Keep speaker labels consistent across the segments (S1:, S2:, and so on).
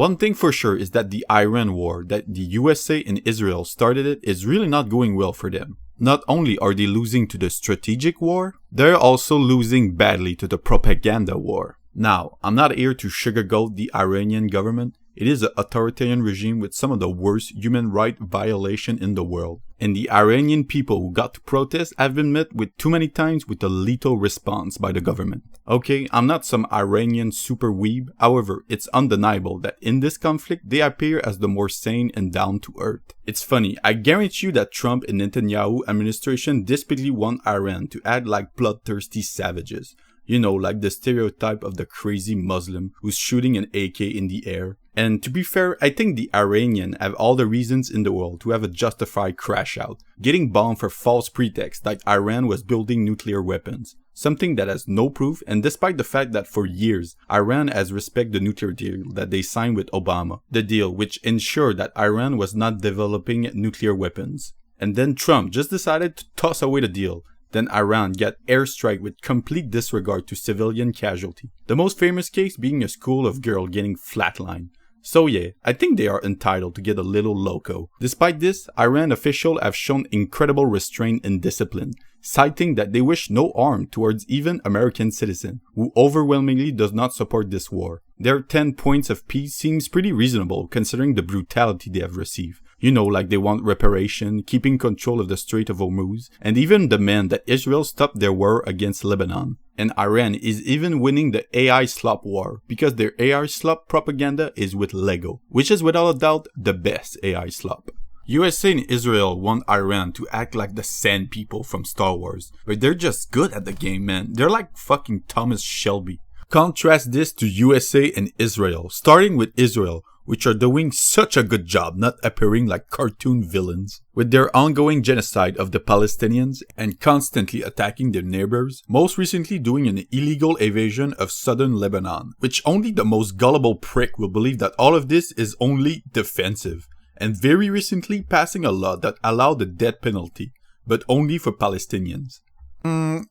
S1: One thing for sure is that the Iran war that the USA and Israel started it is really not going well for them. Not only are they losing to the strategic war, they're also losing badly to the propaganda war. Now, I'm not here to sugarcoat the Iranian government. It is an authoritarian regime with some of the worst human rights violations in the world. And the Iranian people who got to protest have been met with too many times with a lethal response by the government. Okay, I'm not some Iranian super weeb, however, it's undeniable that in this conflict they appear as the more sane and down to earth. It's funny, I guarantee you that Trump and Netenyayu administration desperately want Iran to act like bloodthirsty savages. You know, like the stereotype of the crazy Muslim who's shooting an AK in the air. And to be fair, I think the Iranians have all the reasons in the world to have a justified crashout, getting bombed for false pretext like Iran was building nuclear weapons. Something that has no proof, and despite the fact that for years, Iran has respected the nuclear deal that they signed with Obama, the deal which ensured that Iran was not developing nuclear weapons. And then Trump just decided to toss away the deal. Then Iran got airstrike with complete disregard to civilian casualty. The most famous case being a school of girls getting flatlined. So yeah, I think they are entitled to get a little loco. Despite this, Iran officials have shown incredible restraint and discipline, citing that they wish no harm towards even American citizens, who overwhelmingly does not support this war. Their 10 points of peace seems pretty reasonable considering the brutality they have received. You know, like they want reparation, keeping control of the Strait of Hormuz, and even demand that Israel stop their war against Lebanon. And Iran is even winning the AI slop war, because their AI slop propaganda is with Lego, which is without a doubt the best AI slop. USA and Israel want Iran to act like the sand people from Star Wars, but they're just good at the game, man. They're like fucking Thomas Shelby. Contrast this to USA and Israel, starting with Israel, which are doing such a good job not appearing like cartoon villains. With their ongoing genocide of the Palestinians and constantly attacking their neighbors, most recently doing an illegal invasion of southern Lebanon, which only the most gullible prick will believe that all of this is only defensive. And very recently passing a law that allowed the death penalty, but only for Palestinians.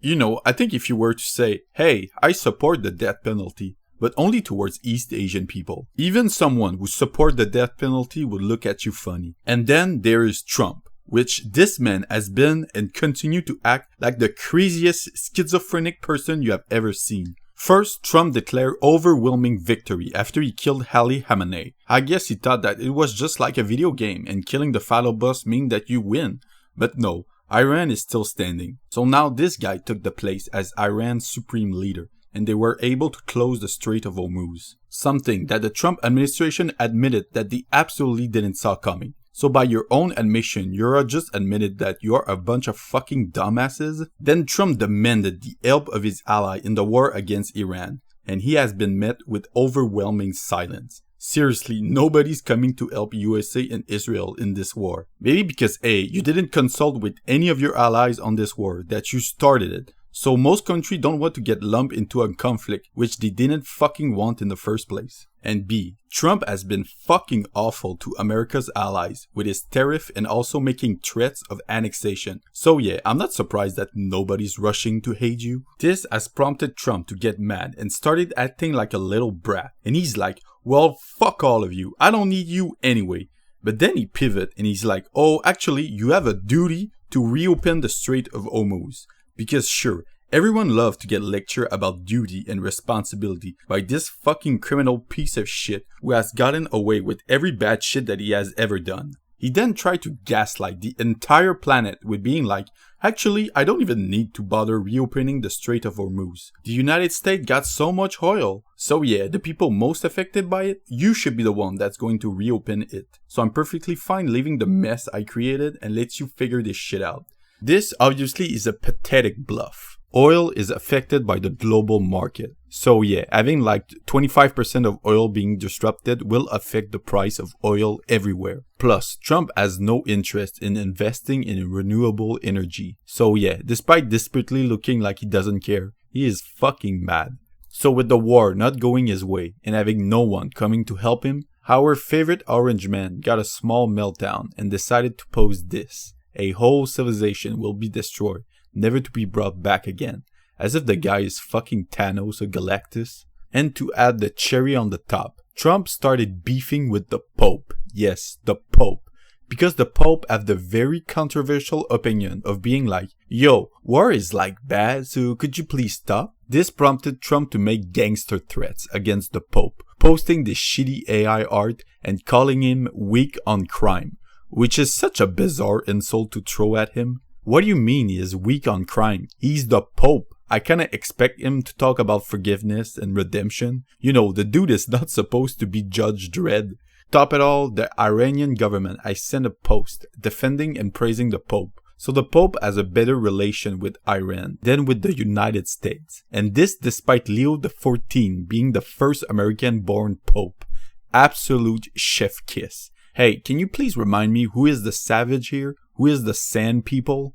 S1: You know, I think if you were to say, hey, I support the death penalty, but only towards East Asian people, even someone who supports the death penalty would look at you funny. And then there is Trump, which this man has been and continue to act like the craziest schizophrenic person you have ever seen. First, Trump declared overwhelming victory after he killed Ali Khamenei. I guess he thought that it was just like a video game and killing the fellow boss mean that you win. But no, Iran is still standing. So now this guy took the place as Iran's supreme leader, and they were able to close the Strait of Hormuz. Something that the Trump administration admitted that they absolutely didn't saw coming. So by your own admission, you just admitted that you are a bunch of fucking dumbasses? Then Trump demanded the help of his ally in the war against Iran, and he has been met with overwhelming silence. Seriously, nobody's coming to help USA and Israel in this war. Maybe because A, you didn't consult with any of your allies on this war, that you started it. So most countries don't want to get lumped into a conflict which they didn't fucking want in the first place. And B, Trump has been fucking awful to America's allies with his tariff and also making threats of annexation. So yeah, I'm not surprised that nobody's rushing to hate you. This has prompted Trump to get mad and started acting like a little brat. And he's like, well, fuck all of you. I don't need you anyway. But then he pivoted and he's like, oh, actually, you have a duty to reopen the Strait of Hormuz. Because sure, everyone loves to get lectured about duty and responsibility by this fucking criminal piece of shit who has gotten away with every bad shit that he has ever done. He then tried to gaslight the entire planet with being like, actually, I don't even need to bother reopening the Strait of Hormuz. The United States got so much oil. So yeah, the people most affected by it, you should be the one that's going to reopen it. So I'm perfectly fine leaving the mess I created and let you figure this shit out. This obviously is a pathetic bluff. Oil is affected by the global market. So yeah, having like 25% of oil being disrupted will affect the price of oil everywhere. Plus, Trump has no interest in investing in renewable energy. So yeah, despite desperately looking like he doesn't care, he is fucking mad. So with the war not going his way and having no one coming to help him, our favorite orange man got a small meltdown and decided to post this. A whole civilization will be destroyed, never to be brought back again, as if the guy is fucking Thanos or Galactus. And to add the cherry on the top, Trump started beefing with the Pope. Yes, the Pope. Because the Pope have the very controversial opinion of being like, yo, war is like bad, so could you please stop? This prompted Trump to make gangster threats against the Pope, posting this shitty AI art and calling him weak on crime, which is such a bizarre insult to throw at him. What do you mean he is weak on crime? He's the Pope. I kinda expect him to talk about forgiveness and redemption. You know, the dude is not supposed to be Judge Dredd. Top it all, the Iranian government, I sent a post defending and praising the Pope. So the Pope has a better relation with Iran than with the United States. And this despite Leo XIV being the first American-born Pope. Absolute chef kiss. Hey, can you please remind me who is the savage here? Who is the sand people?